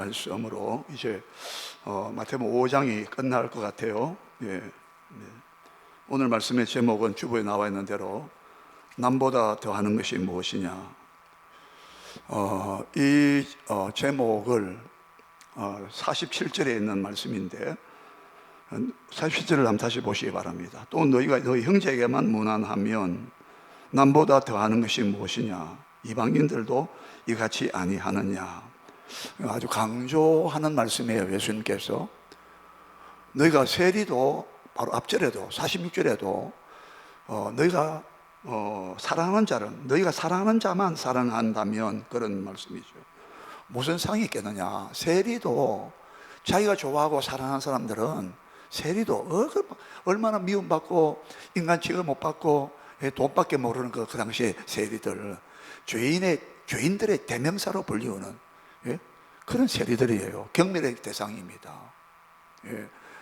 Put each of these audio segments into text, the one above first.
말씀으로 이제 마태복음 5장이 끝날 것 같아요. 예. 오늘 말씀의 제목은 주보에 나와 있는 대로 남보다 더하는 것이 무엇이냐. 이 제목을 47절에 있는 말씀인데 47절을 한번 다시 보시기 바랍니다. 또 너희가 너희 형제에게만 무난하면 남보다 더하는 것이 무엇이냐. 이방인들도 이같이 아니하느냐. 아주 강조하는 말씀이에요. 예수님께서 너희가 세리도 바로 앞절에도 46절에도 너희가 사랑하는 자는 너희가 사랑하는 자만 사랑한다면, 그런 말씀이죠. 무슨 상이 있겠느냐. 세리도 자기가 좋아하고 사랑하는 사람들은, 세리도 얼마나 미움받고 인간 취급 못 받고 돈밖에 모르는 그 당시에 세리들, 죄인들의 대명사로 불리우는 그런 세리들이에요. 경멸의 대상입니다.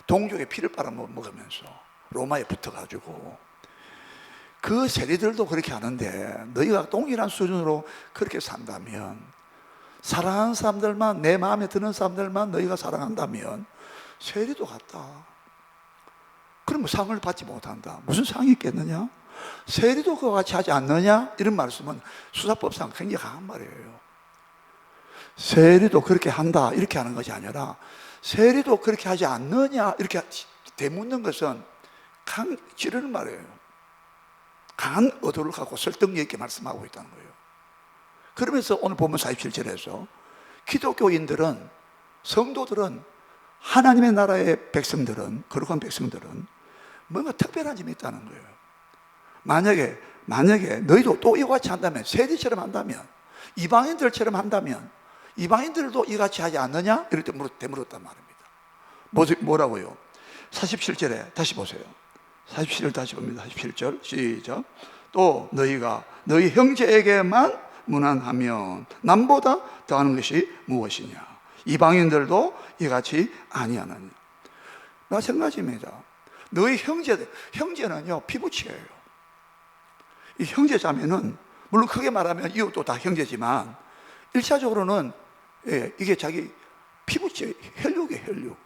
동족의 피를 빨아먹으면서 로마에 붙어가지고, 그 세리들도 그렇게 하는데 너희가 동일한 수준으로 그렇게 산다면, 사랑하는 사람들만, 내 마음에 드는 사람들만 너희가 사랑한다면 세리도 같다. 그러면 상을 받지 못한다. 무슨 상이 있겠느냐? 세리도 그와 같이 하지 않느냐? 이런 말씀은 수사법상 굉장히 강한 말이에요. 세리도 그렇게 한다 이렇게 하는 것이 아니라, 세리도 그렇게 하지 않느냐 이렇게 되묻는 것은 찌르는 말이에요. 강한 의도를 갖고 설득력 있게 말씀하고 있다는 거예요. 그러면서 오늘 보면 47절에서 기독교인들은, 성도들은, 하나님의 나라의 백성들은, 거룩한 백성들은 뭔가 특별한 점이 있다는 거예요. 만약에 너희도 또 이와 같이 한다면, 세리처럼 한다면, 이방인들처럼 한다면 이방인들도 이같이 하지 않느냐? 이렇게 되물었단 말입니다. 뭐라고요? 47절에 다시 보세요. 47절 다시 봅니다. 47절 시작. 또 너희가 너희 형제에게만 무난하면 남보다 더하는 것이 무엇이냐. 이방인들도 이같이 아니하느냐. 마찬가지입니다. 너희 형제는요 피부치예요. 이 형제자매는 물론 크게 말하면 이웃도 다 형제지만 1차적으로는 이게 자기 피부치, 혈육이에요. 혈육.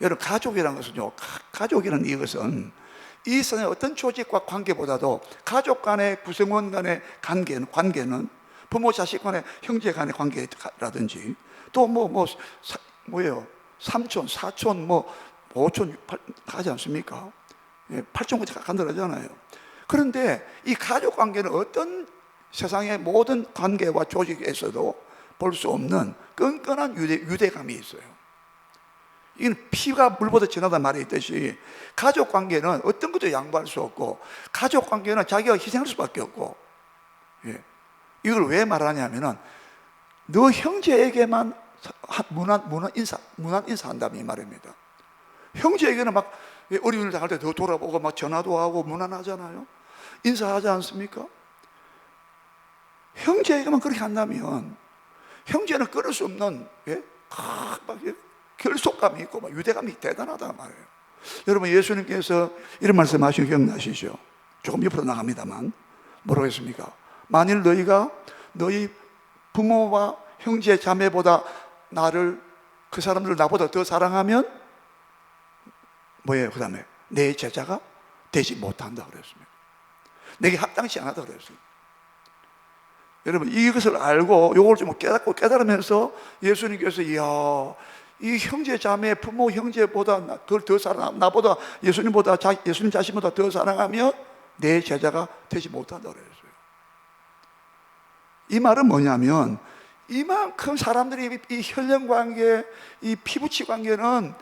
여러분, 가족이라는 것은요, 가족이라는 이것은 이 세상의 어떤 조직과 관계보다도 가족 간의, 구성원 간의 관계는 부모 자식 간의, 형제 간의 관계라든지, 또 삼촌, 사촌, 오촌 가지 않습니까? 8촌까지 간다잖아요. 그런데 이 가족 관계는 어떤 세상의 모든 관계와 조직에서도 볼 수 없는 끈끈한 유대감이 있어요. 이건 피가 물보다 진하다는 말이 있듯이, 가족 관계는 어떤 것도 양보할 수 없고, 가족 관계는 자기가 희생할 수밖에 없고, 이걸 왜 말하냐면은 너 형제에게만 무난 인사한다면 이 말입니다. 형제에게는 막 어려운 일 당할 때 더 돌아보고 막 전화도 하고 무난하잖아요. 인사하지 않습니까? 형제에게만 그렇게 한다면, 형제는 끊을 수 없는 결속감이 있고 유대감이 대단하단 말이에요. 여러분, 예수님께서 이런 말씀하신 거 기억나시죠? 조금 옆으로 나갑니다만 뭐라고 만일 너희가 너희 부모와 형제 자매보다 그 사람들을 나보다 더 사랑하면 뭐예요? 그 다음에 내 제자가 되지 못한다 그랬습니다. 내게 합당치 않았다 그랬습니다. 여러분, 이것을 알고 이걸 좀 깨달으면서 예수님께서 이 형제 자매, 부모 형제보다 더 사랑, 나보다 예수님보다 예수님 자신보다 더 사랑하면 내 제자가 되지 못한다 그랬어요. 이 말은 뭐냐면, 이만큼 사람들이 이 혈연 관계, 이 피부치 관계는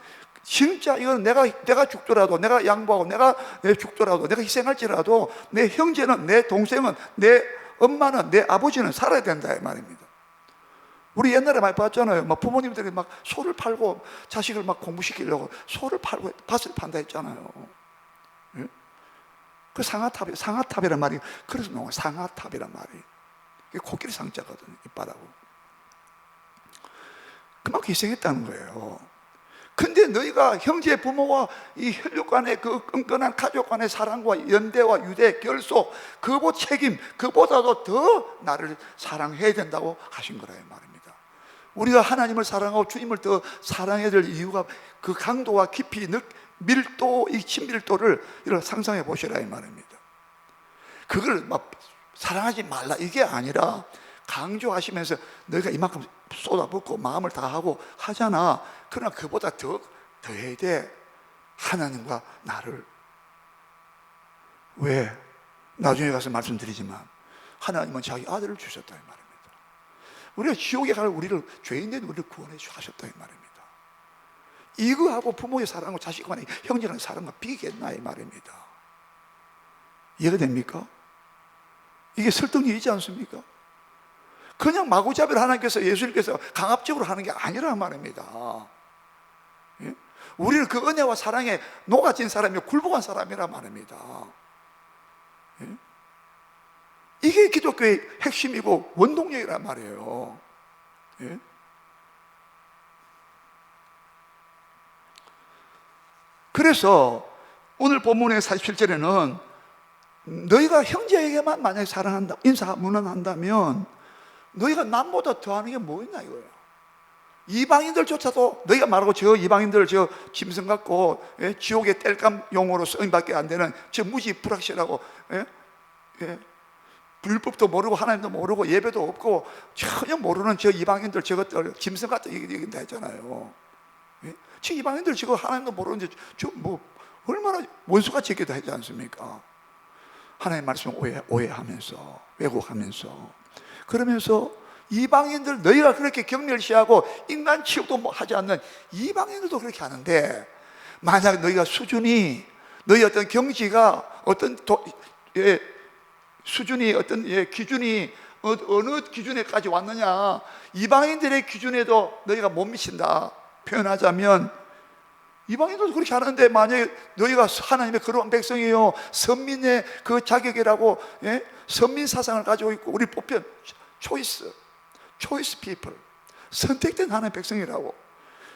진짜 이건 내가 죽더라도, 내가 양보하고 내가 죽더라도, 내가 희생할지라도 내 형제는, 내 동생은, 내 엄마는, 내 아버지는 살아야 된다 이 말입니다. 우리 옛날에 많이 봤잖아요. 부모님들이 막 소를 팔고 자식을 막 공부시키려고 소를 팔고 밭을 판다 했잖아요. 그 상아탑이란 말이 그래서 나온 거예요. 상아탑이란 말이 코끼리 상자거든요. 이빨하고 그만큼 희생했다는 거예요. 근데 너희가 형제 부모와 이 혈육 간의 그 끈끈한 가족 간의 사랑과 연대와 유대, 결속, 책임, 그보다도 더 나를 사랑해야 된다고 하신 거라 이 말입니다. 우리가 하나님을 사랑하고 주님을 더 사랑해야 될 이유가 그 강도와 깊이, 밀도, 이 친밀도를 이렇게 상상해 보시라 이 말입니다. 그걸 막 사랑하지 말라 이게 아니라 강조하시면서 너희가 이만큼 쏟아붓고 마음을 다하고 하잖아. 그러나 그보다 더 해야 돼. 하나님과 나를. 왜? 나중에 가서 말씀드리지만 하나님은 자기 아들을 주셨다 이 말입니다. 우리가 지옥에 갈 우리를, 죄인된 우리를 구원해 주셨다 이 말입니다. 이거하고 부모의 사랑과 자식 간의 형제간의 사랑과 비겠나 이 말입니다. 이해가 됩니까? 이게 설득이 있지 않습니까? 그냥 마구잡이로 하나님께서, 예수님께서 강압적으로 하는 게 아니란 말입니다. 예? 우리를 그 은혜와 사랑에 녹아진 사람이 굴복한 사람이란 말입니다. 예? 이게 기독교의 핵심이고 원동력이란 말이에요. 예? 그래서 오늘 본문의 47절에는 너희가 형제에게만 만약에 사랑한다, 인사 문안한다면 너희가 남보다 더하는 게 뭐 있나 이거예요. 이방인들조차도 너희가 말하고 저 이방인들 저 짐승 같고, 예? 지옥의 땔감 용어로 쓰임밖에 안 되는 저 무지 불확실하고, 예? 예? 율법도 모르고 하나님도 모르고 예배도 없고 전혀 모르는 저 이방인들 저것들 짐승 같은 얘기다 했잖아요. 예? 저 이방인들 저거 하나님도 모르는데 저 뭐 얼마나 원수같이 얘기도 하지 않습니까? 하나님의 말씀 오해하면서 왜곡하면서, 그러면서 이방인들 너희가 그렇게 경멸시하고 인간 취급도 뭐 하지 않는 이방인들도 그렇게 하는데, 만약 너희가 수준이, 너희 어떤 경지가 어떤 수준이 어떤 기준이 어느 기준에까지 왔느냐, 이방인들의 기준에도 너희가 못 미친다 표현하자면, 이방인들도 그렇게 하는데 만약에 너희가 하나님의 거룩한 백성이에요, 선민의 그 자격이라고, 예? 선민 사상을 가지고 있고 우리 보편 초이스 피플, 선택된 하나님의 백성이라고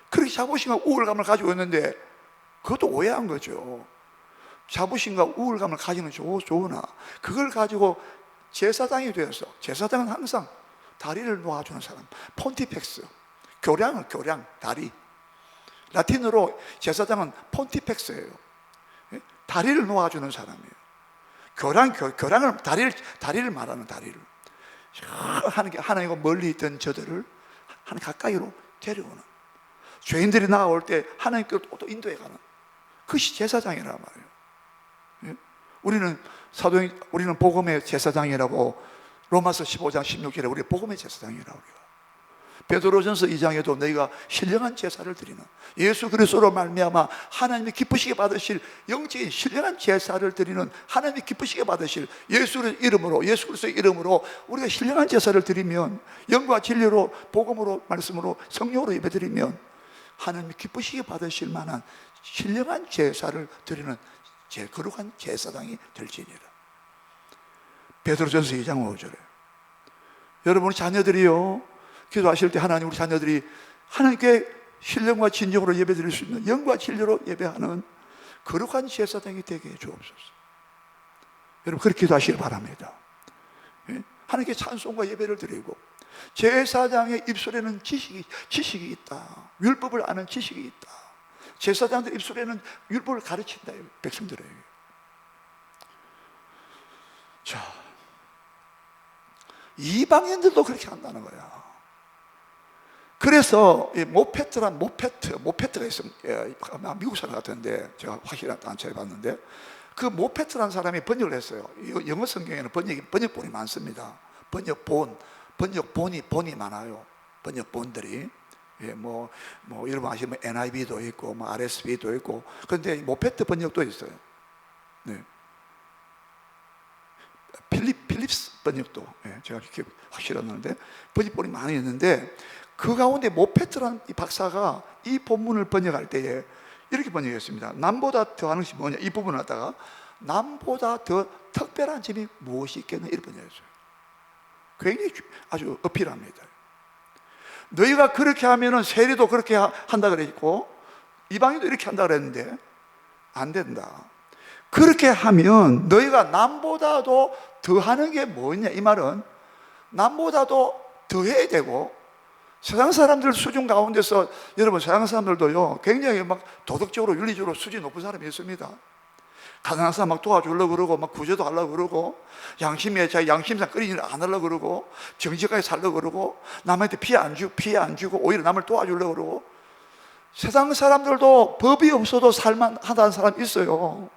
그렇게 자부심과 우월감을 가지고 있는데, 그것도 오해한 거죠. 자부심과 우월감을 가지는 좋으나 그걸 가지고 제사장이 되어서, 제사장은 항상 다리를 놓아주는 사람, 폰티펙스, 교량, 다리. 라틴어로 제사장은 폰티펙스예요. 다리를 놓아주는 사람이에요. 교량을, 다리를 말하는, 다리를 하는 게, 하나님과 멀리 있던 저들을 하나님 가까이로 데려오는, 죄인들이 나아올 때 하나님께로 또 인도해 가는 그것이 제사장이란 말이에요. 우리는 복음의 제사장이라고, 로마서 15장 16절에 우리 복음의 제사장이라고. 우리가 베드로전서 2장에도 너희가 신령한 제사를 드리는, 예수 그리스도로 말미암아 하나님이 기쁘시게 받으실 영적인 신령한 제사를 드리는, 하나님이 기쁘시게 받으실 예수 그리스도의 이름으로 우리가 신령한 제사를 드리면, 영과 진리로 복음으로 말씀으로 성령으로 예배드리면 하나님이 기쁘시게 받으실 만한 신령한 제사를 드리는 거룩한 제사장이 될지니라. 베드로전서 2장 5절에 여러분 자녀들이요, 기도하실 때 하나님, 우리 자녀들이 하나님께 신령과 진정으로 예배드릴 수 있는, 영과 진리로 예배하는 거룩한 제사장이 되게 해 주옵소서. 여러분 그렇게 기도하시길 바랍니다. 하나님께 찬송과 예배를 드리고, 제사장의 입술에는 지식이 있다, 율법을 아는 지식이 있다. 제사장들 입술에는 율법을 가르친다, 백성들에게. 자, 이방인들도 그렇게 한다는 거야. 그래서 모페트가 있습니다. 미국 사람 같은데 제가 확실히 안 찾아봤는데, 그 모페트라는 사람이 번역을 했어요. 영어 성경에는 번역본이 많습니다. 번역본이 많아요. 번역본들이. 여러분 아시면 NIV도 있고, RSV도 있고, 그런데 모페트 번역도 있어요. 네. 필립스 번역도, 제가 이렇게 확실하는데 번역본이 많이 있는데, 그 가운데 모페트라는 이 박사가 이 본문을 번역할 때에 이렇게 번역했습니다. 남보다 더하는 것이 뭐냐, 이 부분을 갖다가 남보다 더 특별한 점이 무엇이 있겠나, 이렇게 번역했어요. 굉장히 아주 어필합니다. 너희가 그렇게 하면은 세리도 그렇게 한다 그랬고 이방인도 이렇게 한다 그랬는데 안 된다. 그렇게 하면 너희가 남보다도 더하는 게 뭐냐, 이 말은 남보다도 더해야 되고 세상 사람들 수준 가운데서 여러분, 세상 사람들도요 굉장히 막 도덕적으로 윤리적으로 수준이 높은 사람이 있습니다. 가난한 사람 막 도와주려고 그러고 막 구제도 하려고 그러고 양심에 자기 양심상 끓이는 일 안 하려고 그러고 정직하게 살려고 그러고 남한테 피해 안 주고 오히려 남을 도와주려고 그러고. 세상 사람들도 법이 없어도 살만하다는 사람이 있어요.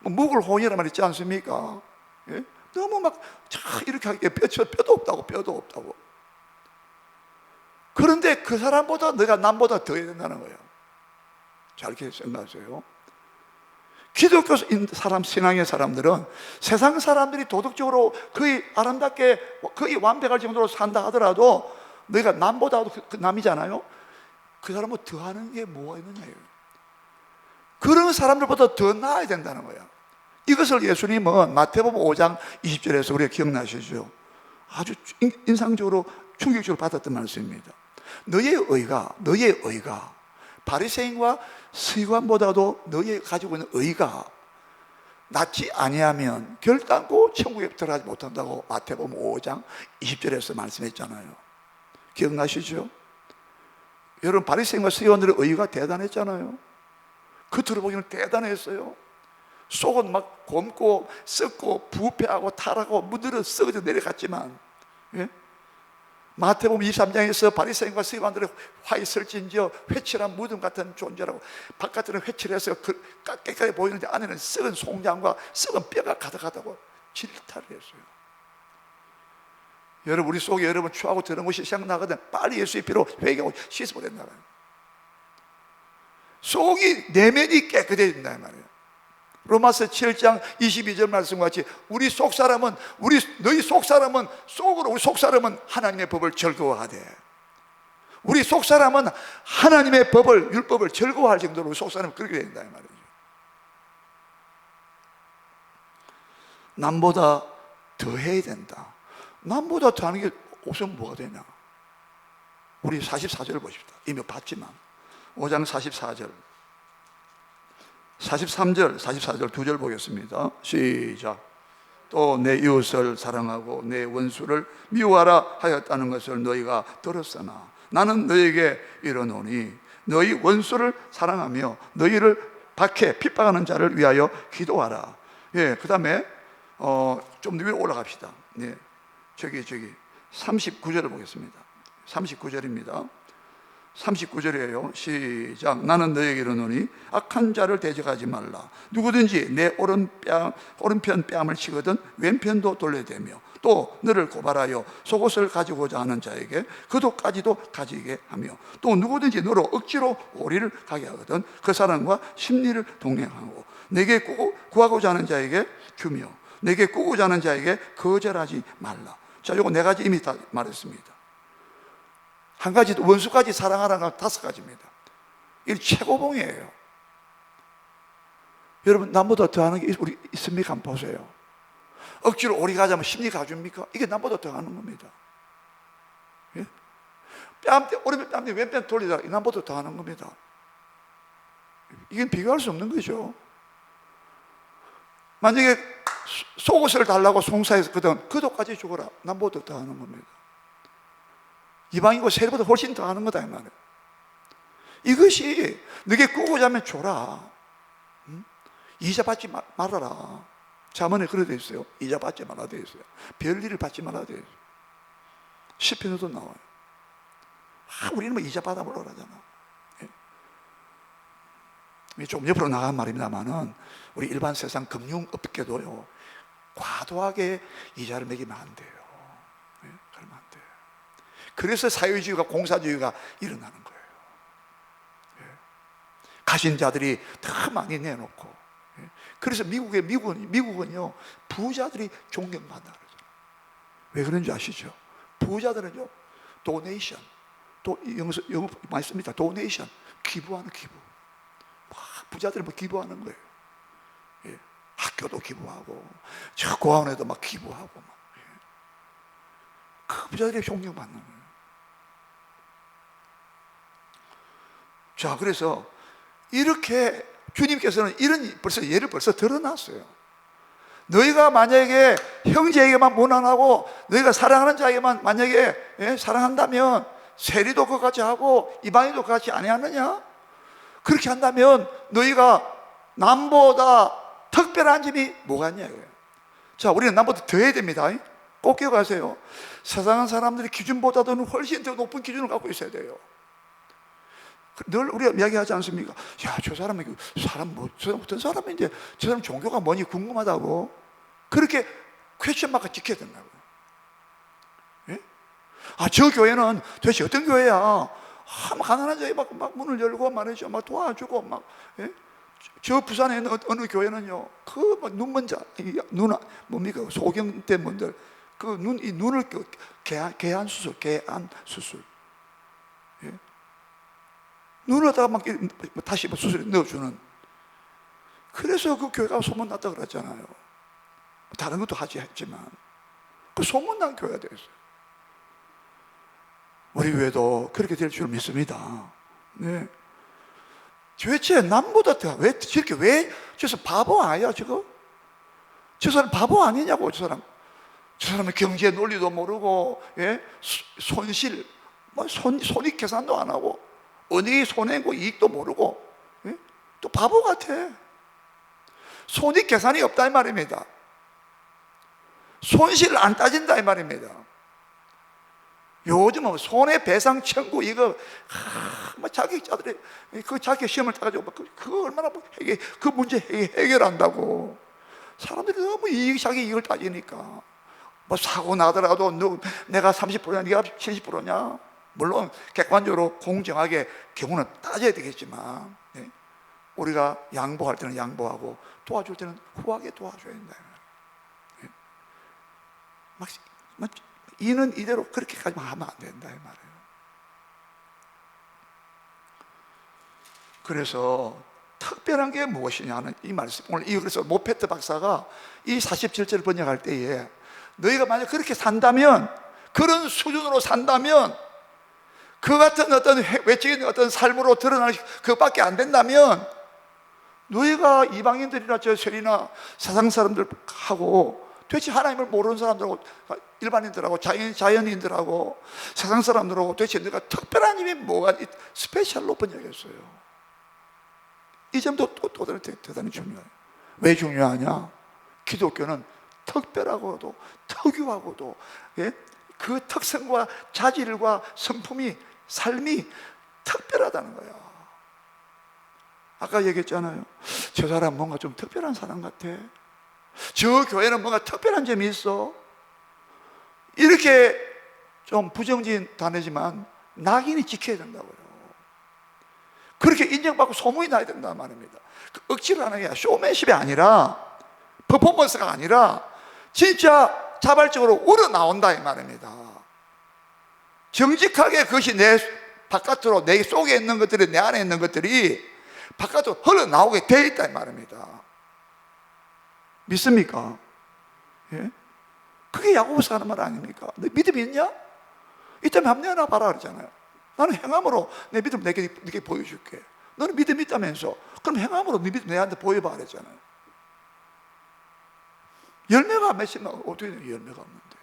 묵을홍이라는 말 있지 않습니까? 예? 너무 막 이렇게 하기에 뼈도 없다고. 그런데 그 사람보다 내가 남보다 더 해야 된다는 거예요. 잘 이렇게 생각하세요. 기독교 신앙의 사람들은 세상 사람들이 도덕적으로 거의 아름답게 거의 완벽할 정도로 산다 하더라도 너희가 남보다도 그 남이잖아요. 그 사람은 더 하는 게 뭐가 있느냐요. 그런 사람들보다 더 나아야 된다는 거야. 이것을 예수님은 마태복음 5장 20절에서 우리가 기억나시죠? 아주 인상적으로 충격적으로 받았던 말씀입니다. 너의 의가 바리새인과 서기관보다도 너희 가지고 있는 의가 낫지 아니하면 결단코 천국에 들어가지 못한다고 마태복음 5장 20절에서 말씀했잖아요. 기억나시죠? 여러분, 바리새인과 서기관들의 의가 대단했잖아요. 겉으로 보기는 대단했어요. 속은 막 곪고 썩고 부패하고 타락하고 무드러 썩어져 내려갔지만, 예? 마태복음 23장에서 바리새인과 서기관들의 화에 설진지어 회칠한 무덤 같은 존재라고, 바깥으로는 회칠해서 깨끗하게 보이는데 안에는 썩은 송장과 썩은 뼈가 가득하다고 질타를 했어요. 여러분, 우리 속에 여러분 추하고 더러운 것이 생각나거든 빨리 예수의 피로 회개하고 씻어야 된다는 거예요. 속이 내면이 깨끗해야 된다는 말이에요. 로마서 7장 22절 말씀과 같이 우리 속사람은 우리 속사람은 하나님의 법을 즐거워하되, 우리 속사람은 하나님의 법을 율법을 즐거워할 정도로 우리 속사람은 그렇게 된다 이 말이죠. 남보다 더 해야 된다. 남보다 더 하는 게 없으면 뭐가 되냐. 우리 44절 보십시다. 이미 봤지만 5장 44절 43절, 44절 두 절 보겠습니다. 시작. 또 내 이웃을 사랑하고 내 원수를 미워하라 하였다는 것을 너희가 들었으나 나는 너희에게 이르노니 너희 원수를 사랑하며 너희를 박해 핍박하는 자를 위하여 기도하라. 예, 그 다음에 좀 위로 올라갑시다. 네, 저기 39절을 보겠습니다. 39절입니다. 39절이에요. 시작. 나는 너에게 이르노니 악한 자를 대적하지 말라. 누구든지 내 오른편 뺨을 치거든 왼편도 돌려대며 또 너를 고발하여 속옷을 가지고자 하는 자에게 그도까지도 가지게 하며 또 누구든지 너로 억지로 오리를 가게 하거든 그 사람과 심리를 동행하고 내게 구하고자 하는 자에게 주며 내게 꾸고자 하는 자에게 거절하지 말라. 자, 요거 네 가지 이미 다 말했습니다. 한 가지, 원수까지 사랑하라는 건 5가지입니다. 이게 최고봉이에요. 여러분, 남보다 더하는 게 우리 있습니까? 한번 보세요. 억지로 오리 가자면 심리 가줍니까? 이게 남보다 더하는 겁니다. 예? 오른편 뺨 왼편 돌리다 남보다 더하는 겁니다. 이건 비교할 수 없는 거죠. 만약에 속옷을 달라고 송사했거든 그도까지 주거라. 남보다 더하는 겁니다. 이방인과 세례보다 훨씬 더 하는 거다 이 말이에요. 이것이 너게 꾸고자 하면 줘라. 이자 받지 말아라. 자문에 그래 돼 있어요. 이자 받지 말아야 돼 있어요. 별일을 받지 말아야 돼 있어요. 시편에도 나와요. 우리는 뭐 이자 받아보려고 하잖아. 예? 좀 옆으로 나간 말입니다만은 우리 일반 세상 금융업계도요 과도하게 이자를 매기면 안 돼요. 예? 그러면 안 돼요. 그래서 사회주의가 공사주의가 일어나는 거예요. 예. 가진 자들이 더 많이 내놓고, 예. 그래서 미국은요 부자들이 존경받는다 그러죠. 왜 그런지 아시죠? 부자들은요 도네이션, 영어 많이 씁니다. 도네이션, 기부하는 기부. 부자들이 뭐 기부하는 거예요. 예. 학교도 기부하고 저 고아원에도 막 기부하고 막. 예. 그 부자들이 존경받는 거예요. 자, 그래서 이렇게 주님께서는 벌써 예를 드러났어요. 너희가 만약에 형제에게만 무난하고 너희가 사랑하는 자에게만 만약에 사랑한다면 세리도 그같이 하고 이방인도 그같이 아니하느냐? 그렇게 한다면 너희가 남보다 특별한 점이 뭐가 있냐 이거예요. 자, 우리는 남보다 더 해야 됩니다. 꼭 기억하세요. 세상 사람들이 기준보다도 훨씬 더 높은 기준을 갖고 있어야 돼요. 늘 우리가 이야기하지 않습니까? 야, 저 사람은 어떤 사람인데 저 사람 종교가 뭐니 궁금하다고. 그렇게 퀘스천 마크 지켜야 된다고. 예? 아, 저 교회는 도대체 어떤 교회야? 막 가난한 자에 막 문을 열고 말이죠. 막 도와주고 막. 예? 저 부산에 있는 어느 교회는요, 그 눈먼 자, 뭡니까? 소경된 분들, 이 눈을 개안 수술. 예? 눈에다가 막 다시 수술에 넣어주는. 그래서 그 교회가 소문났다 그랬잖아요. 다른 것도 하지 했지만 그 소문난 교회가 되었어요. 우리 교회도 그렇게 될 줄 믿습니다. 네. 도대체 남보다 더 저 사람 바보 아니야 저거? 저 사람 바보 아니냐고. 저 사람은 경제 논리도 모르고, 예? 손실, 손익 계산도 안 하고, 어디 손해고 이익도 모르고, 예? 또 바보 같아. 손익 계산이 없다 이 말입니다. 손실을 안 따진다 이 말입니다. 요즘은 손해배상 청구 이거 자격자들이 그 자격 시험을 따가지고 그거 얼마나 그 문제 해결한다고. 사람들이 너무 자기 이익을 따지니까 사고 나더라도 내가 30%냐 네가 70%냐. 물론 객관적으로 공정하게 경우는 따져야 되겠지만, 네? 우리가 양보할 때는 양보하고 도와줄 때는 후하게 도와줘야 된다. 네? 이는 이대로 그렇게까지만 하면 안 된다 이 말이에요. 그래서 특별한 게 무엇이냐는 이 말씀. 오늘 그래서 모페트 박사가 이 47절을 번역할 때에 너희가 만약 그렇게 산다면, 그런 수준으로 산다면, 그 같은 어떤 외적인 어떤 삶으로 드러나는 그것밖에 안 된다면, 너희가 이방인들이나 저 세리나 세상 사람들하고 도대체 하나님을 모르는 사람들하고 일반인들하고 자연인들하고 세상 사람들하고 도대체 너희가 특별한 힘이 뭐가 스페셜로 번역했어요. 이 점도 또 대단히 중요해요. 왜 중요하냐? 기독교는 특별하고도 특유하고도, 예? 그 특성과 자질과 성품이, 삶이 특별하다는 거예요. 아까 얘기했잖아요. 저 사람 뭔가 좀 특별한 사람 같아. 저 교회는 뭔가 특별한 점이 있어. 이렇게 좀 부정적인 단어지만 낙인이 찍혀야 된다고요. 그렇게 인정받고 소문이 나야 된다는 말입니다. 억지로 하는 게 쇼맨십이 아니라, 퍼포먼스가 아니라 진짜 자발적으로 우러나온다 이 말입니다. 정직하게 그것이 내 바깥으로, 내 속에 있는 것들이, 내 안에 있는 것들이 바깥으로 흘러나오게 되어 있다 이 말입니다. 믿습니까? 예? 그게 야고보서 하는 말 아닙니까? 너 믿음이 있냐? 이때문에 한번 내어놔봐라 그러잖아요. 나는 행함으로 내 믿음 내게 보여줄게. 너는 믿음이 있다면서 그럼 행함으로 네 믿음 내한테 보여봐 그랬잖아요. 열매가 안 맺히면 어떻게 열매가 없는데.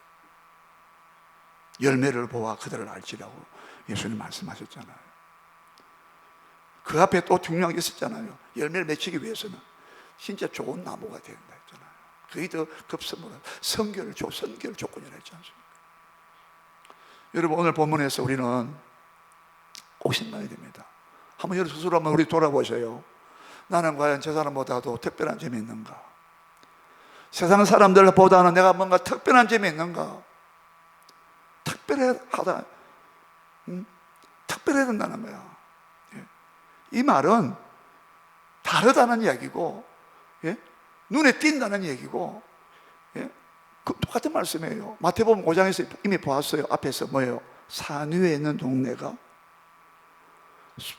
열매를 보아 그들을 알지라고 예수님 말씀하셨잖아요. 그 앞에 또 중요한 게 있었잖아요. 열매를 맺히기 위해서는 진짜 좋은 나무가 된다 했잖아요. 그게 더 급선무는 선결 조건이라 했지 않습니까? 여러분, 오늘 본문에서 우리는 꼭 생각해야 됩니다. 한번 여러분 스스로 한번 우리 돌아보세요. 나는 과연 저 사람보다도 특별한 점이 있는가? 세상 사람들보다는 내가 뭔가 특별한 점이 있는가? 특별하다, 특별해야 된다는 거야. 이 말은 다르다는 이야기고, 예? 눈에 띈다는 얘기고, 예? 그 똑같은 말씀이에요. 마태복음 5장에서 이미 보았어요. 앞에서 뭐예요? 산 위에 있는 동네가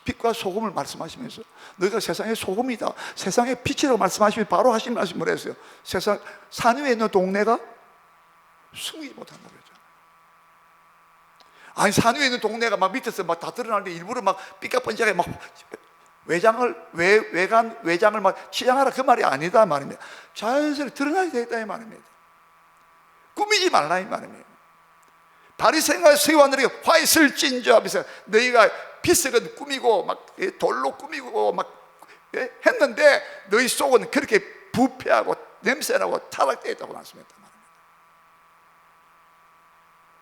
빛과 소금을 말씀하시면서 너희가 세상의 소금이다, 세상의 빛이라고 말씀하시면 바로 하신 말씀을 했어요. 세상 산 위에 있는 동네가 숨기지 못한다고 그랬잖아요. 아니, 산 위에 있는 동네가 막 밑에서 막 다 드러나는데 일부러 막 삐까뻔쩍하게 막 외장을 막 치장하라 그 말이 아니다 말입니다. 자연스럽게 드러나야 되겠다 이 말입니다. 꾸미지 말라 이 말입니다. 바리새인과 서기관들이 화 있을 찐저 하면서 너희가 비석은 꾸미고 막 돌로 꾸미고 막 했는데 너희 속은 그렇게 부패하고 냄새나고 타락되어 있다고 말씀했단 말입니다.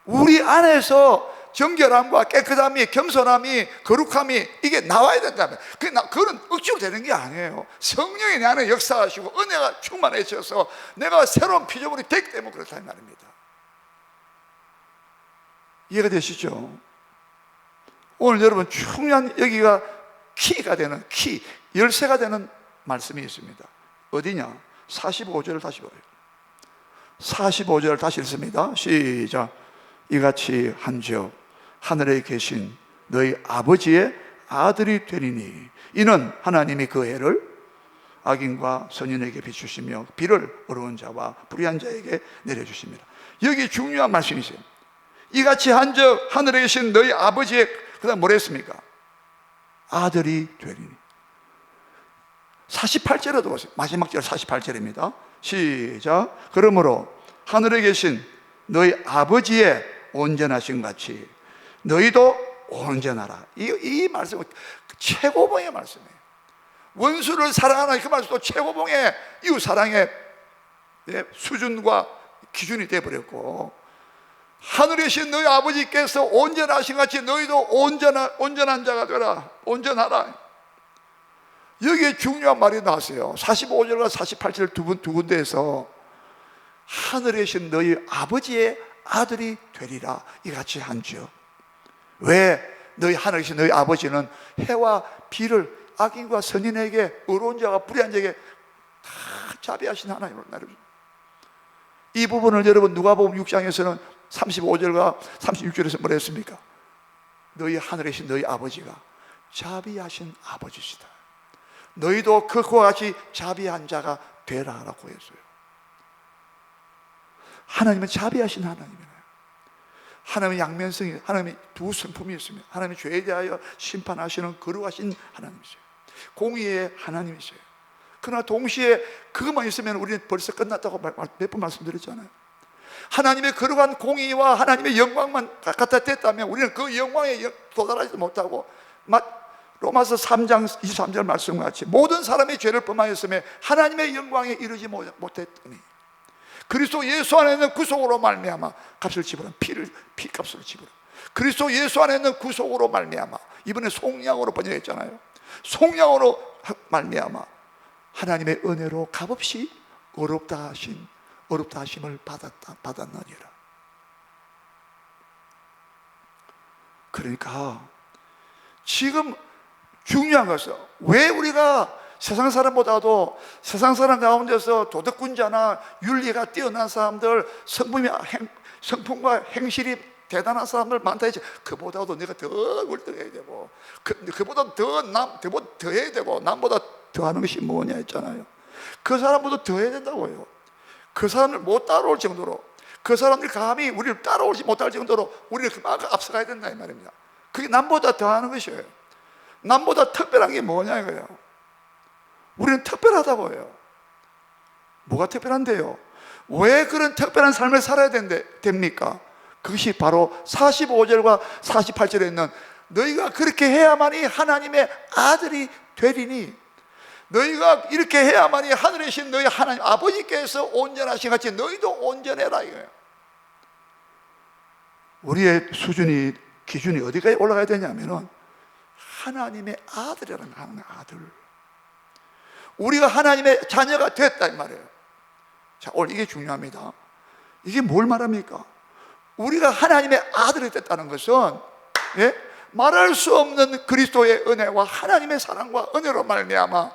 우리 안에서 정결함과 깨끗함이, 겸손함이, 거룩함이 이게 나와야 된다면 그건 억지로 되는 게 아니에요. 성령이 내 안에 역사하시고 은혜가 충만해져서 내가 새로운 피조물이 되기 때문에 그렇다는 말입니다. 이해가 되시죠? 오늘 여러분 중요한 여기가 키가 되는 열쇠가 되는 말씀이 있습니다. 어디냐? 45절을 다시 봐요. 45절을 다시 읽습니다. 시작. 이같이 한즉 하늘에 계신 너희 아버지의 아들이 되리니 이는 하나님이 그 해를 악인과 선인에게 비추시며 비를 어려운 자와 불의한 자에게 내려주십니다. 여기 중요한 말씀이 있어요. 이같이 한즉 하늘에 계신 너희 아버지의, 그 다음 뭐라 했습니까? 아들이 되리니. 48절에도 보세요. 마지막 절 48절입니다 시작. 그러므로 하늘에 계신 너희 아버지의 온전하신 같이 너희도 온전하라. 이 말씀은 최고봉의 말씀이에요. 원수를 사랑하는 그 말씀도 최고봉의 이웃 사랑의 수준과 기준이 되어버렸고, 하늘에 계신 너희 아버지께서 온전하신 같이 너희도 온전한 자가 되라. 온전하라. 여기에 중요한 말이 나왔어요. 45절과 48절 두 군데에서 하늘에 계신 너희 아버지의 아들이 되리라. 이같이 한즉. 왜? 너희 하늘에 계신 너희 아버지는 해와 비를 악인과 선인에게, 의로운 자와 불의한 자에게 다 자비하신 하나님을 나름. 이 부분을 여러분 누가복음 6장에서는 35절과 36절에서 뭐라 했습니까? 너희 하늘에 계신 너희 아버지가 자비하신 아버지시다. 너희도 그와 같이 자비한 자가 되라라고 했어요. 하나님은 자비하신 하나님이에요. 하나님의 양면성이, 하나님의 두 성품이 있습니다. 하나님의 죄에 대하여 심판하시는 거룩하신 하나님이세요. 공의의 하나님이세요. 그러나 동시에 그것만 있으면 우리는 벌써 끝났다고 몇 번 말씀드렸잖아요. 하나님의 거룩한 공의와 하나님의 영광만 갖다 댔다면 우리는 그 영광에 도달하지 못하고, 로마서 3장 23절 말씀과 같이 모든 사람의 죄를 범하였음에 하나님의 영광에 이르지 못했더니 그리스도 예수 안에 있는 구속으로 말미암아 값을 지불한 피값을 지불한 그리스도 예수 안에 있는 구속으로 말미암아, 이번에 송양으로 번역했잖아요. 송양으로 말미암아 하나님의 은혜로 값없이 어렵다 하심을 받았느니라. 그러니까 지금 중요한 것은, 왜 우리가 세상 사람보다도 세상 사람 가운데서 도덕군자나 윤리가 뛰어난 사람들, 성품과 행실이 대단한 사람들 많다 했지, 그보다도 내가 더 월등해야 되고 그보다 더 해야 되고 남보다 더 하는 것이 뭐냐 했잖아요. 그 사람보다 더 해야 된다고요. 그 사람을 못 따라올 정도로, 그 사람들이 감히 우리를 따라오지 못할 정도로 우리를 그만큼 앞서가야 된다 이 말입니다. 그게 남보다 더 하는 것이에요. 남보다 특별한 게 뭐냐 이거예요. 우리는 특별하다고요. 뭐가 특별한데요? 왜 그런 특별한 삶을 살아야 됩니까? 그것이 바로 45절과 48절에 있는 너희가 그렇게 해야만이 하나님의 아들이 되리니, 너희가 이렇게 해야만이 하늘에 계신 너희 하나님 아버지께서 온전하신 같이 너희도 온전해라 이거예요. 우리의 수준이, 기준이 어디까지 올라가야 되냐면은 하나님의 아들이라는 거예요. 하나님의 아들. 우리가 하나님의 자녀가 됐다 이 말이에요. 자, 오늘 이게 중요합니다. 이게 뭘 말합니까? 우리가 하나님의 아들이 됐다는 것은, 말할 수 없는 그리스도의 은혜와 하나님의 사랑과 은혜로 말미암아,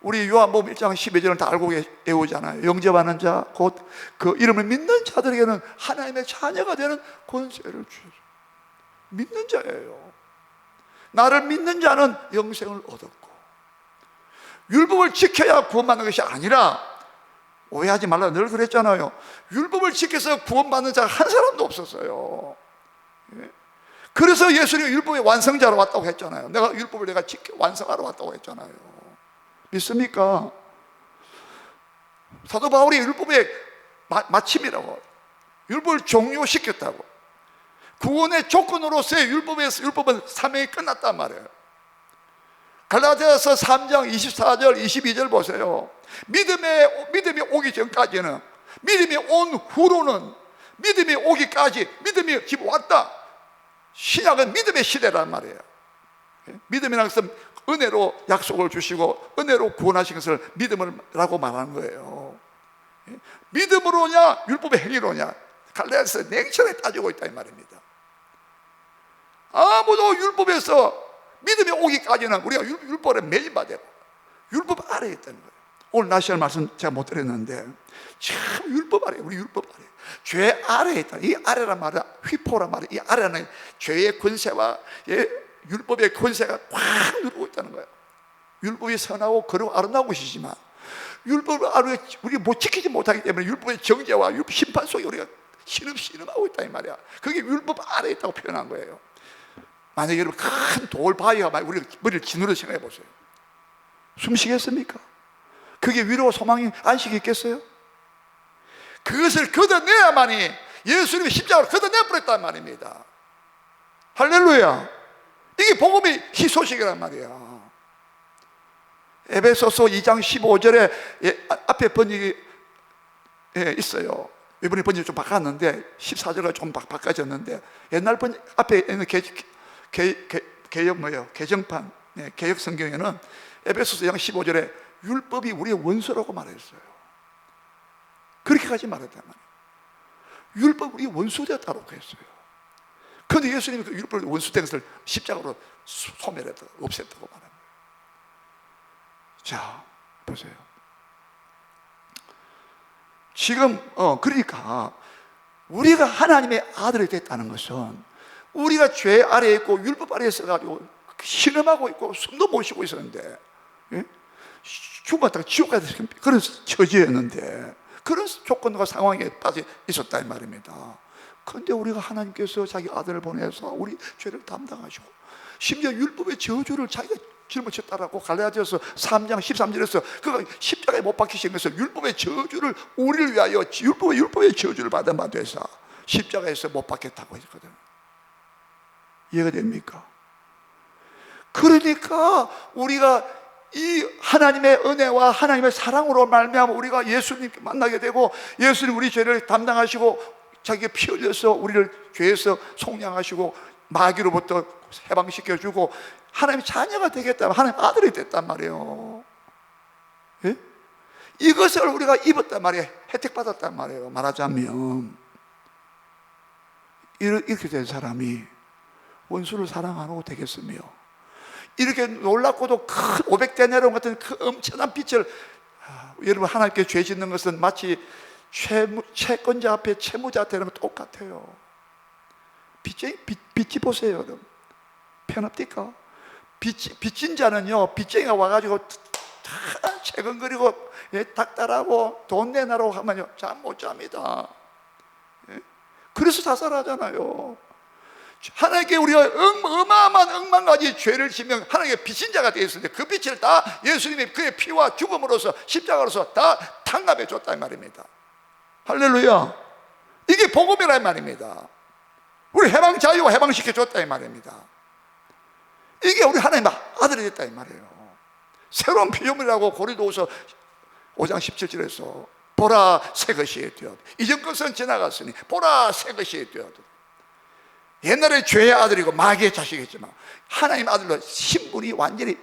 우리 요한복음 1장 12절은 다 알고 외우잖아요. 영접하는 자, 곧 그 이름을 믿는 자들에게는 하나님의 자녀가 되는 권세를 주셨어요. 믿는 자예요. 나를 믿는 자는 영생을 얻었고, 율법을 지켜야 구원받는 것이 아니라, 오해하지 말라 늘 그랬잖아요. 율법을 지켜서 구원받는 자가 한 사람도 없었어요. 그래서 예수님이 율법의 완성자로 왔다고 했잖아요. 율법을 지켜 완성하러 왔다고 했잖아요. 믿습니까? 사도 바울이 율법의 마침이라고, 율법을 종료시켰다고. 구원의 조건으로서의 율법은 사명이 끝났단 말이에요. 갈라디아서 3장 24절 22절 보세요. 믿음이 오기 전까지는, 믿음이 온 후로는, 믿음이 오기까지, 믿음이 지금 왔다, 신약은 믿음의 시대란 말이에요. 믿음이라는 것은 은혜로 약속을 주시고 은혜로 구원하신 것을 믿음이라고 말하는 거예요. 믿음으로냐 율법의 행위로냐, 갈라디아서 냉철하게 따지고 있다 이 말입니다. 아무도 율법에서 믿음이 오기까지는 우리가 율법에 매진받아요. 율법 아래에 있다는 거예요. 오늘 날씨할 말씀 제가 못 드렸는데 참 율법 아래, 우리 율법 아래, 죄 아래에 있다. 이 아래란 말은 휘포란 말이에요. 이 아래는 죄의 권세와 율법의 권세가 꽉 누르고 있다는 거예요. 율법이 선하고 거룩 아름다운 것이지만 율법을 우리가 못 지키지 못하기 때문에 율법의 정죄와 율법 심판 속에 우리가 신음하고 있다 이 말이야. 그게 율법 아래에 있다고 표현한 거예요. 만약에 여러분 큰 돌바위가 우리 머리를 짓누르 생각해 보세요. 숨 쉬겠습니까? 그게 위로와 소망이 안식이 있겠어요? 그것을 걷어내야만이 예수님이 십자가로 걷어내버렸단 말입니다. 할렐루야. 이게 복음의 희소식이란 말이야. 에베소서 2장 15절에 앞에 번역이 있어요. 이번에 번역이 좀 바꿨는데 14절가 좀 바꿔졌는데, 옛날 번역 앞에 있는 개정판, 개역 성경에는 에베소서 2장 15절에 율법이 우리의 원수라고 말했어요. 그렇게까지 말했단 말이에요. 율법이 우리의 원수되었다고 했어요. 그런데 예수님이 그 율법의 원수된 것을 십자가로 소멸했다고, 없앴다고 말합니다. 자, 보세요. 지금 그러니까 우리가 하나님의 아들이 됐다는 것은 우리가 죄 아래에 있고 율법 아래에 있어가지고 신음하고 있고 숨도 못 쉬고 있었는데, 죽었다가 지옥 가야 되는 그런 처지였는데, 그런 조건과 상황에 빠져 있었다 이 말입니다. 그런데 우리가 하나님께서 자기 아들을 보내서 우리 죄를 담당하시고, 심지어 율법의 저주를 자기가 짊어졌다라고 갈라디아서 3장 13절에서 그가 십자가에 못 박히신 것을 율법의 저주를 우리를 위하여 율법의 저주를 받아 돼서 십자가에서 못 박혔다고 했거든. 이해가 됩니까? 그러니까 우리가 이 하나님의 은혜와 하나님의 사랑으로 말미암아 우리가 예수님께 만나게 되고, 예수님 우리 죄를 담당하시고 자기가 피 흘려서 우리를 죄에서 속량하시고 마귀로부터 해방시켜주고 하나님의 자녀가 되겠다, 하나님의 아들이 됐단 말이에요. 예? 이것을 우리가 입었단 말이에요. 혜택받았단 말이에요. 말하자면 이렇게 된 사람이 원수를 사랑 안 하고 되겠으며, 이렇게 놀랍고도 큰 500데나리온 같은 그 엄청난 빛을, 여러분 하나님께 죄 짓는 것은 마치 채권자 앞에 채무자 되는 거 똑같아요. 빚지 보세요 여러분. 편합니까? 빚진 자는요, 빚쟁이가 와가지고 다 채근거리고 닥달하고 돈 내놔라고 하면요 잠 못 잡니다. 그래서 자살하잖아요. 하나님께 우리가 어마어마한 억만가지 죄를 지면 하나님께 빚진 자가 되어 있었는데, 그 빚을 다 예수님이 그의 피와 죽음으로써 십자가로서 다 탕감해 줬다 이 말입니다. 할렐루야. 이게 복음이란 말입니다. 우리 해방 자유와 해방시켜 줬다 이 말입니다. 이게 우리 하나님의 아들이 됐다 이 말이에요. 새로운 피조물이라고 고린도후서 5장 17절에서 보라 새 것이 되었다. 이전 것은 지나갔으니 보라 새 것이 되었다. 옛날에 죄의 아들이고 마귀의 자식이었지만 하나님의 아들로 신분이 완전히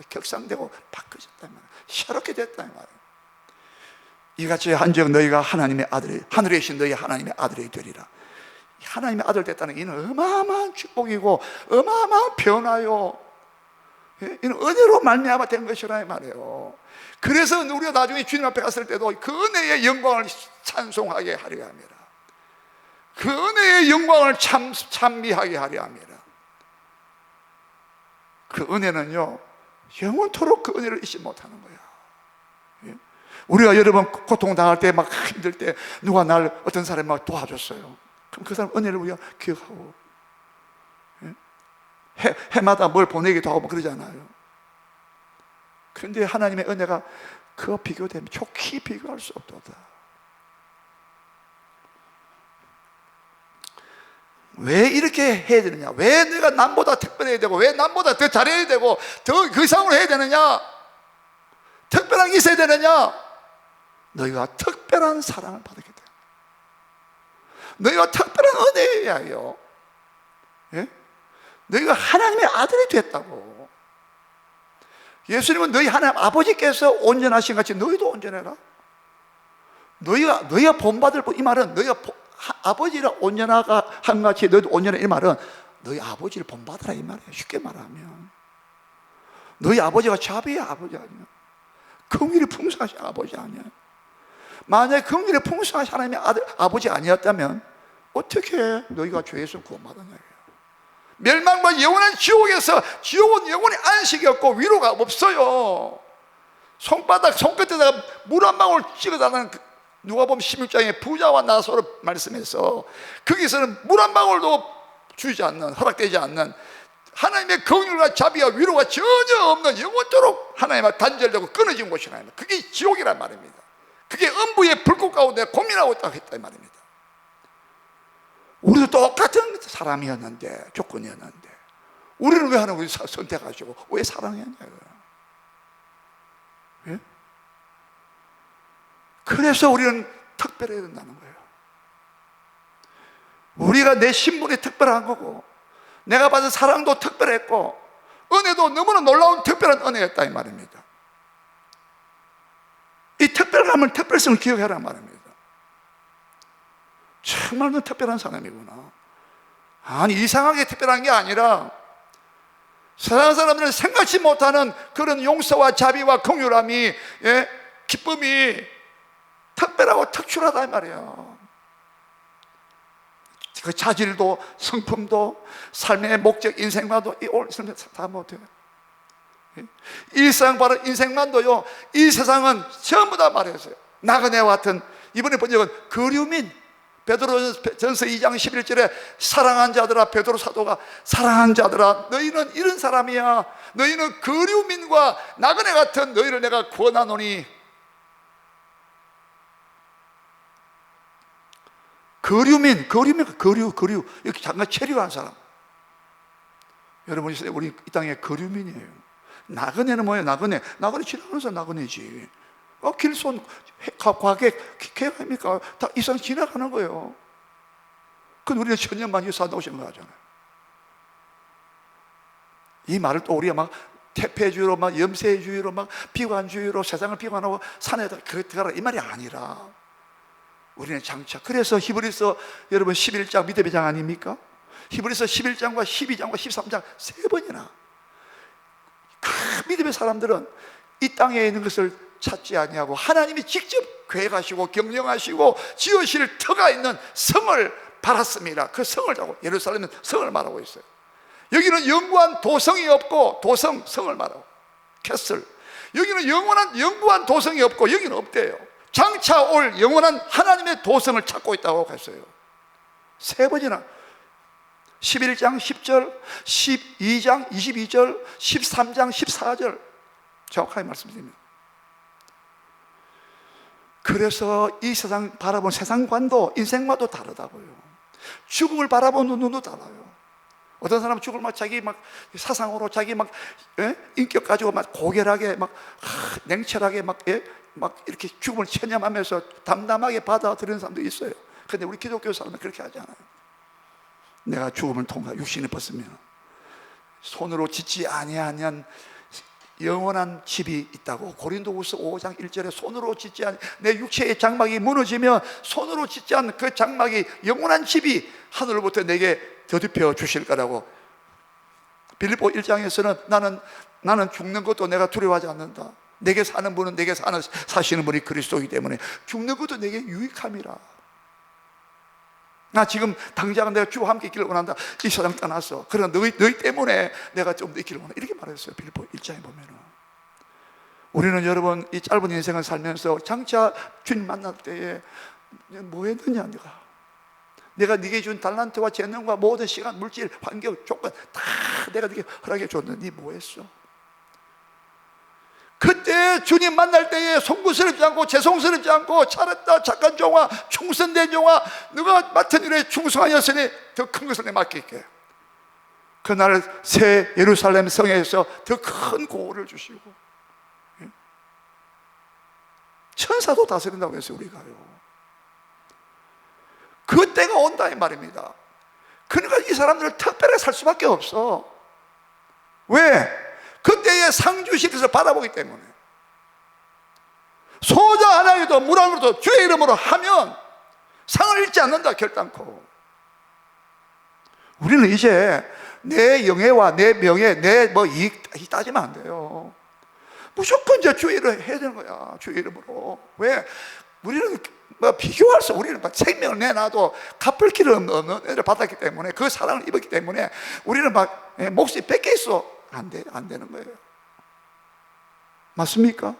격상되고 바뀌어졌다 이 말이에요. 새롭게 됐다 이 말이에요. 이같이 한즉 너희가 하나님의 아들이, 하늘에 계신 너희 하나님의 아들이 되리라. 하나님의 아들 됐다는 이는 어마어마한 축복이고 어마어마한 변화요. 이는 은혜로 말미암아 된 것이라 이 말이에요. 그래서 우리가 나중에 주님 앞에 갔을 때도 그 은혜의 영광을 찬송하게 하려 합니다. 그 은혜의 영광을 찬미하게 하려 합니다. 그 은혜는요 영원토록 그 은혜를 잊지 못하는 거야. 우리가 여러분 고통당할 때 막 힘들 때 누가 어떤 사람이 막 도와줬어요. 그럼 그 사람 은혜를 우리가 기억하고, 해마다 뭘 보내기도 하고 그러잖아요. 그런데 하나님의 은혜가 그거 비교되면 좋게 비교할 수 없도다. 왜 이렇게 해야 되느냐? 왜 내가 남보다 특별해야 되고, 왜 남보다 더 잘해야 되고, 더 그 이상으로 해야 되느냐? 특별한 게 있어야 되느냐? 너희가 특별한 사랑을 받게 돼. 너희가 특별한 은혜여야 해요. 예? 너희가 하나님의 아들이 됐다고. 예수님은 너희 하나님 아버지께서 온전하신 같이 너희도 온전해라. 너희가 본받을 이 말은 너희가 아버지라 온전하가 한 같이 너희도 온전해, 이 말은 너희 아버지를 본받으라 이 말이에요. 쉽게 말하면 너희 아버지가 자비의 아버지 아니야. 긍휼이 풍성하신 아버지 아니야. 만약에 긍휼이 풍성하신 하나님의 아버지 아니었다면 어떻게 너희가 죄에서 구원받았냐. 멸망과 영원한 지옥에서, 지옥은 영원히 안식이 없고 위로가 없어요. 손끝에다가 물 한 방울 찍어달라는 누가복음 16장에 부자와 나사로 말씀해서 거기서는 물 한 방울도 주지 않는, 허락되지 않는 하나님의 긍휼과 자비와 위로가 전혀 없는, 영원토록 하나님과 단절되고 끊어진 곳이라. 그게 지옥이란 말입니다. 그게 음부의 불꽃 가운데 고민하고 있다고 했다 이 말입니다. 우리도 똑같은 사람이었는데, 조건이었는데 우리는 왜 하나님을 선택하시고 왜 사랑했냐고요. 예? 그래서 우리는 특별해야 된다는 거예요. 우리가 내 신분이 특별한 거고, 내가 받은 사랑도 특별했고, 은혜도 너무나 놀라운 특별한 은혜였다 이 말입니다. 이 특별감을, 특별성을 기억하란 말입니다. 정말 너 특별한 사람이구나. 아니, 이상하게 특별한 게 아니라 세상 사람들은 생각지 못하는 그런 용서와 자비와 긍휼함이, 예? 기쁨이 특별하고 특출하다 이 말이에요. 그 자질도, 성품도, 삶의 목적, 인생만도 다 못해요. 일상 인생만도요, 이 세상은 전부 다 말했어요. 나그네와 같은, 이번에 본 적은 그류민, 베드로전서 2장 11절에 사랑한 자들아, 베드로 사도가 사랑한 자들아, 너희는 이런 사람이야. 너희는 그류민과 나그네 같은 너희를 내가 구원하노니. 거류, 이렇게 잠깐 체류한 사람. 여러분이 우리 이 땅에 거류민이에요. 나그네는 뭐예요? 나그네 지나가는 사람 나그네지. 길손, 과객, 개입니까? 다 이상 지나가는 거예요. 그건 우리는 천년만년 산다고 생각하잖아요. 이 말을 또 우리가 막 태폐주의로, 막 염세주의로, 막 비관주의로 세상을 비관하고 산에다 들어가라 이 말이 아니라, 우리는 장차, 그래서 히브리서 여러분 11장 믿음의 장 아닙니까? 히브리서 11장과 12장과 13장 세 번이나 그 믿음의 사람들은 이 땅에 있는 것을 찾지 아니하고 하나님이 직접 계획하시고 경영하시고 지으실 터가 있는 성을 바랐습니다. 그 성을 자고, 예루살렘은 성을 말하고 있어요. 여기는 영구한 도성이 없고, 성을 말하고, 캐슬. 여기는 영구한 도성이 없고, 여기는 없대요. 장차 올 영원한 하나님의 도성을 찾고 있다고 했어요. 세 번이나 11장 10절, 12장 22절, 13장 14절 정확하게 말씀드립니다. 그래서 이 세상 바라본 세상관도 인생과도 다르다고요. 죽음을 바라보는 눈도 달라요. 어떤 사람은 죽을 막 자기 막 사상으로 자기 막, 예? 인격 가지고 막 고결하게 막 냉철하게 막, 예? 막 이렇게 죽음을 체념하면서 담담하게 받아들이는 사람도 있어요. 그런데 우리 기독교 사람은 그렇게 하지 않아요. 내가 죽음을 통과 육신을 벗으면 손으로 짓지 아니하면 영원한 집이 있다고. 고린도후서 5장 1절에 손으로 짓지 않은 내 육체의 장막이 무너지면 손으로 짓지 않은 그 장막이 영원한 집이 하늘로부터 내게 더듬혀 주실 거라고. 빌립보 1장에서는 나는 죽는 것도 내가 두려워하지 않는다. 내게 사는 분은 내게 사시는 분이 그리스도이기 때문에 죽는 것도 내게 유익함이라. 나 지금 당장은 내가 주와 함께 있기를 원한다. 이 세상 떠났어. 그러나 너희 때문에 내가 좀 더 있기를 원한다. 이렇게 말했어요. 빌립보 1장에 보면은. 우리는 여러분 이 짧은 인생을 살면서 장차 주님 만날 때에 뭐 했느냐, 내가 네게 준 달란트와 재능과 모든 시간, 물질, 환경, 조건 다 내가 네게 허락해 줬는데 네 뭐 했어? 그때 주님 만날 때에 송구스럽지 않고 죄송스럽지 않고 잘했다 착한 종아 충성된 종아 누가 맡은 일에 충성하였으니 더 큰 것을 내 맡길게. 그날 새 예루살렘 성에서 더 큰 고호를 주시고 천사도 다스린다고 했어요. 우리가요. 그 때가 온다 이 말입니다. 그러니까 이 사람들을 특별하게 살 수밖에 없어. 왜? 그때의 상주시켜서 바라보기 때문에. 소자 하나에도 물 안으로도 주의 이름으로 하면 상을 잃지 않는다 결단코. 우리는 이제 내 영예와 내 명예, 내 뭐 이익 따지면 안 돼요. 무조건 이제 주의 이름을 해야 되는 거야. 주의 이름으로. 왜? 우리는 뭐 비교할 수, 우리는 막 생명을 내놔도 갚을 길을 없는 애를 받았기 때문에 그 사랑을 입었기 때문에 우리는 막 몫이 뺏겨 있어. 안 되는 거예요. 맞습니까?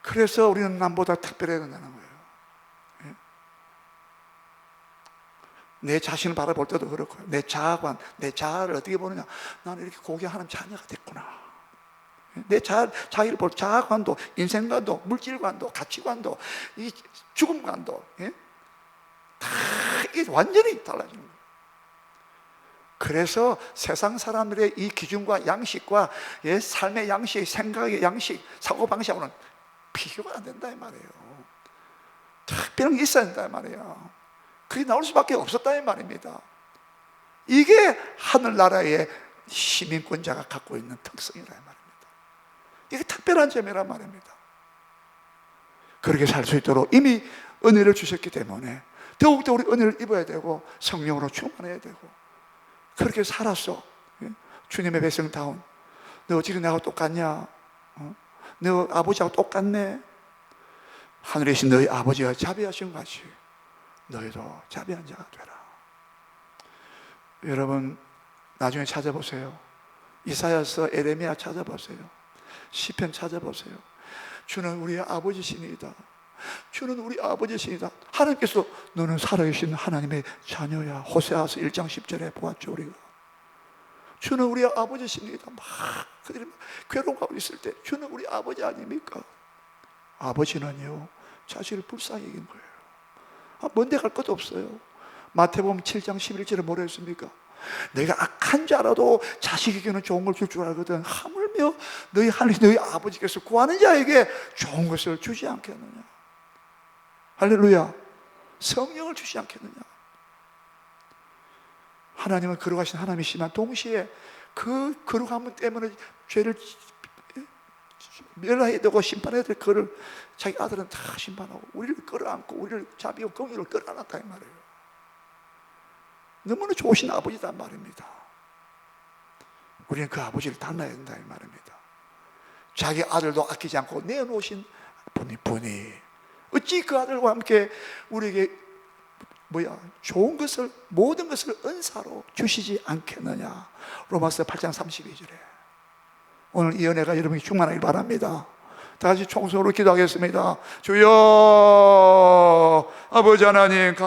그래서 우리는 남보다 특별해야 된다는 거예요. 내 자신을 바라볼 때도 그렇고요. 내 자아관, 내 자아를 어떻게 보느냐. 나는 이렇게 고귀한 자녀가 됐구나. 내 자기를 볼 자아관도, 인생관도, 물질관도, 가치관도, 이 죽음관도 다 이게 완전히 달라지는 거예요. 그래서 세상 사람들의 이 기준과 양식과 삶의 양식, 생각의 양식, 사고방식하고는 비교가 안 된다 이 말이에요. 특별한 게 있어야 된다 이 말이에요. 그게 나올 수밖에 없었다 이 말입니다. 이게 하늘나라의 시민권자가 갖고 있는 특성이라 이 말입니다. 이게 특별한 점이란 말입니다. 그렇게 살 수 있도록 이미 은혜를 주셨기 때문에 더욱더 우리 은혜를 입어야 되고 성령으로 충만해야 되고 그렇게 살았어. 주님의 백성다운. 너 지금 나하고 똑같냐? 너 아버지하고 똑같네? 하늘에 계신 너희 아버지가 자비하신 같이 너희도 자비한 자가 되라. 여러분 나중에 찾아보세요. 이사야서, 에레미야 찾아보세요. 시편 찾아보세요. 주는 우리의 아버지시니다. 주는 우리 아버지시니다. 하나님께서 너는 살아계신 하나님의 자녀야. 호세아서 1장 10절에 보았죠 우리가. 주는 우리의 아버지십니다. 막 그들이 괴로워하고 있을 때 주는 우리 아버지 아닙니까? 아버지는요 자식을 불쌍히 여긴 거예요. 먼데 갈 것도 없어요. 마태복음 7장 11절에 뭐라 했습니까? 내가 악한 자라도 자식에게는 좋은 걸 줄 줄 알거든. 하물며 너희 하나님 너희 아버지께서 구하는 자에게 좋은 것을 주지 않겠느냐. 할렐루야. 성령을 주지 않겠느냐. 하나님은 거룩하신 하나님이시지만 동시에 그 거룩함 때문에 죄를 멸해야 되고 심판해야 될 그를 자기 아들은 다 심판하고 우리를 끌어안고 우리를 자비와 공의를 끌어안았다 이 말이에요. 너무나 좋으신 아버지단 말입니다. 우리는 그 아버지를 닮아야 된다 이 말입니다. 자기 아들도 아끼지 않고 내어놓으신 분이 어찌 그 아들과 함께 우리에게 좋은 것을 모든 것을 은사로 주시지 않겠느냐. 로마서 8장 32절에 오늘 이 은혜가 여러분이 충만하길 바랍니다. 다 같이 총성으로 기도하겠습니다. 주여 아버지 하나님